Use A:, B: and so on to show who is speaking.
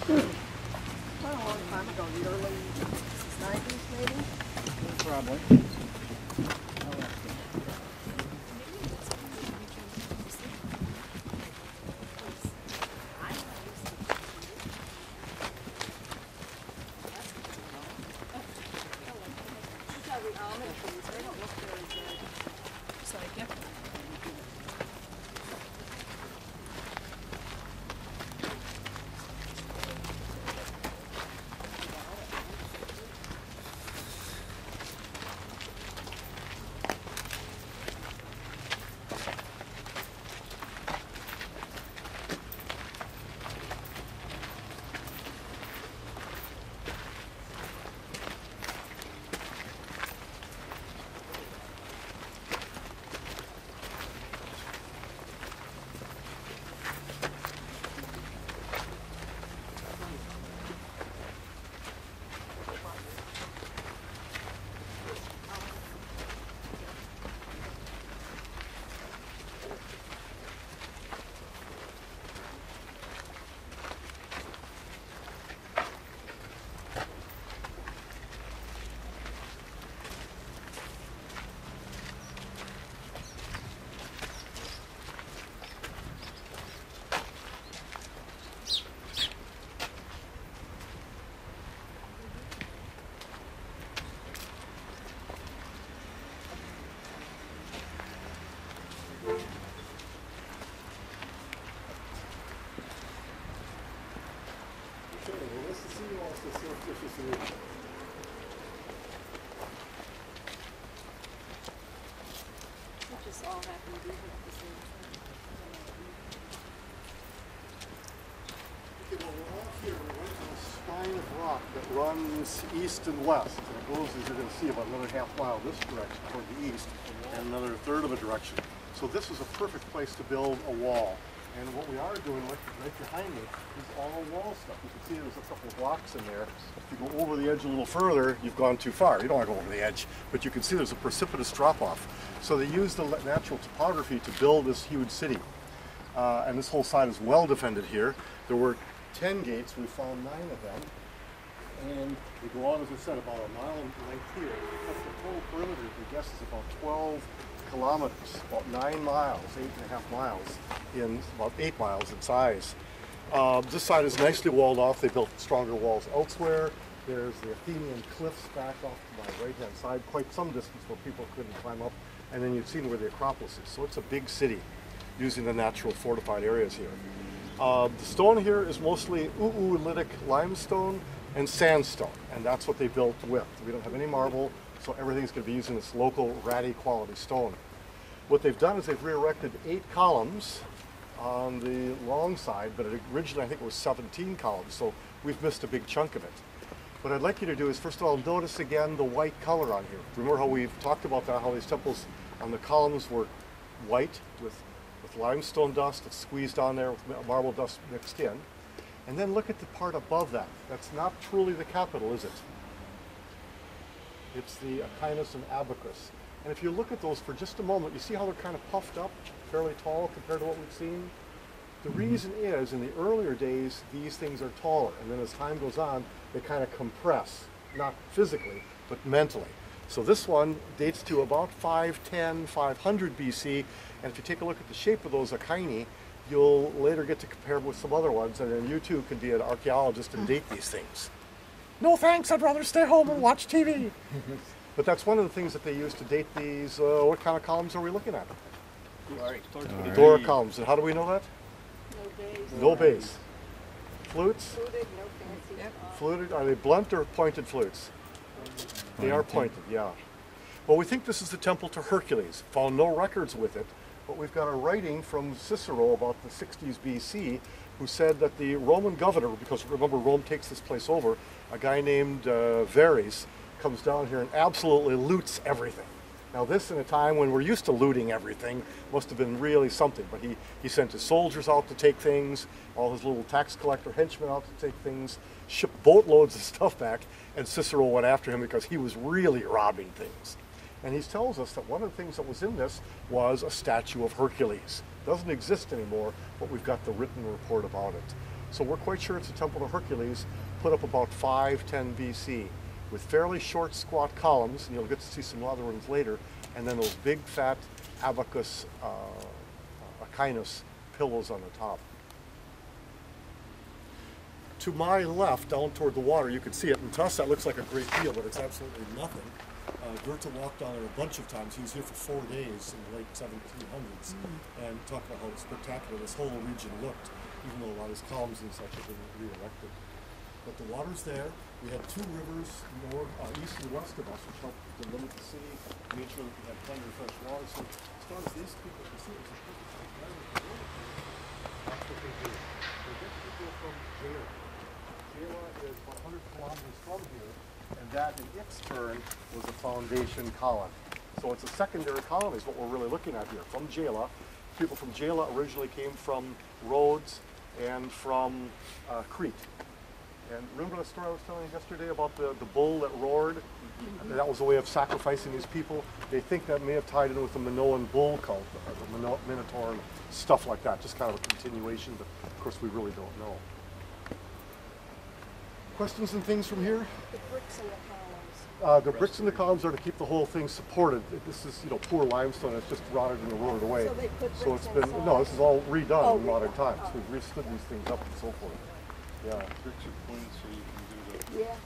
A: Not a long time ago, the early 90s maybe?
B: Probably.
A: Just all happened to be here at the same time.
C: Okay, well, we're off here. We're right on a spine of rock that runs east and west. And it goes, as you're going to see, about another half mile this direction toward the east and another third of a direction. So this is a perfect place to build a wall. And what we are doing right behind me is all wall stuff. You can see there's a couple of blocks in there. If you go over the edge a little further, you've gone too far. You don't want to go over the edge, but you can see there's a precipitous drop-off. So they used the natural topography to build this huge city. And this whole side is well defended here. There were 10 gates. We found 9 of them. And they go on, as I said, about a mile in length here. The total perimeter, we guess, is about 12 kilometers, about 9 miles, 8.5 miles, in about 8 miles in size. This side is nicely walled off. They built stronger walls elsewhere. There's the Athenian cliffs back off to my right-hand side, quite some distance where people couldn't climb up. And then you've seen where the Acropolis is. So it's a big city using the natural fortified areas here. The stone here is mostly oolitic limestone and sandstone, and that's what they built with. We don't have any marble, so everything's going to be using this local ratty quality stone. What they've done is they've re-erected 8 columns on the long side, but originally I think it was 17 columns, so we've missed a big chunk of it. What I'd like you to do is, first of all, notice again the white color on here. Remember how we've talked about that, how these temples on the columns were white with limestone dust that's squeezed on there with marble dust mixed in. And then look at the part above that. That's not truly the capital, is it? It's the Aquinas and Abacus. And if you look at those for just a moment, you see how they're kind of puffed up, fairly tall compared to what we've seen? The reason is, in the earlier days, these things are taller, and then as time goes on, they kind of compress, not physically, but mentally. So this one dates to about 510, 500 BC, and if you take a look at the shape of those Achaini, you'll later get to compare them with some other ones, and then you too can be an archaeologist and date these things. No thanks, I'd rather stay home and watch TV. But that's one of the things that they use to date these. What kind of columns are we looking at? Doric columns. And how do we know that?
A: No base.
C: No base. Flutes?
A: Fluted, no fancy. Yep.
C: Fluted? Are they blunt or pointed flutes? They are pointed, yeah. Well, we think this is the temple to Hercules. Found no records with it, but we've got a writing from Cicero about the 60s BC who said that the Roman governor, because remember Rome takes this place over, a guy named Verres comes down here and absolutely loots everything. Now this, in a time when we're used to looting everything, must have been really something, but he sent his soldiers out to take things, all his little tax collector henchmen out to take things, shipped boatloads of stuff back, and Cicero went after him because he was really robbing things. And he tells us that one of the things that was in this was a statue of Hercules. It doesn't exist anymore, but we've got the written report about it. So we're quite sure it's a temple of Hercules, put up about 510 BC, with fairly short, squat columns, and you'll get to see some other ones later, and then those big, fat abacus, echinus pillars on the top. To my left, down toward the water, you can see it, and to us that looks like a great deal, but it's absolutely nothing. Goethe walked down there a bunch of times. He was here for 4 days in the late 1700s and talked about how spectacular this whole region looked, even though a lot of his columns and such have been re-erected. But the water's there. We had two rivers, east and west of us, which helped delimit the city, made sure that we had plenty of fresh water. So as far as these people can see, it's a perfect environment to live. That's what they do. They get people from Jela. Jela is 100 kilometers from here, and that, in its turn, was a foundation colony. So it's a secondary colony is what we're really looking at here. From Jela, people from Jela originally came from Rhodes and from Crete. And remember the story I was telling you yesterday about the bull that roared? That was a way of sacrificing these people. They think that may have tied in with the Minoan bull cult, or the Minotaur, and stuff like that. Just kind of a continuation, but of course we really don't know. Questions and things from here?
A: The bricks and the columns.
C: The bricks in the columns are to keep the whole thing supported. This is, poor limestone. It's just rotted and eroded away.
A: So they put
C: So
A: bricks
C: it's been
A: inside.
C: no. This is all redone in modern
A: redone.
C: times.
A: Oh.
C: We've restood these things up and so forth. Yeah.
B: Bricks are points so you can do the
A: Yeah.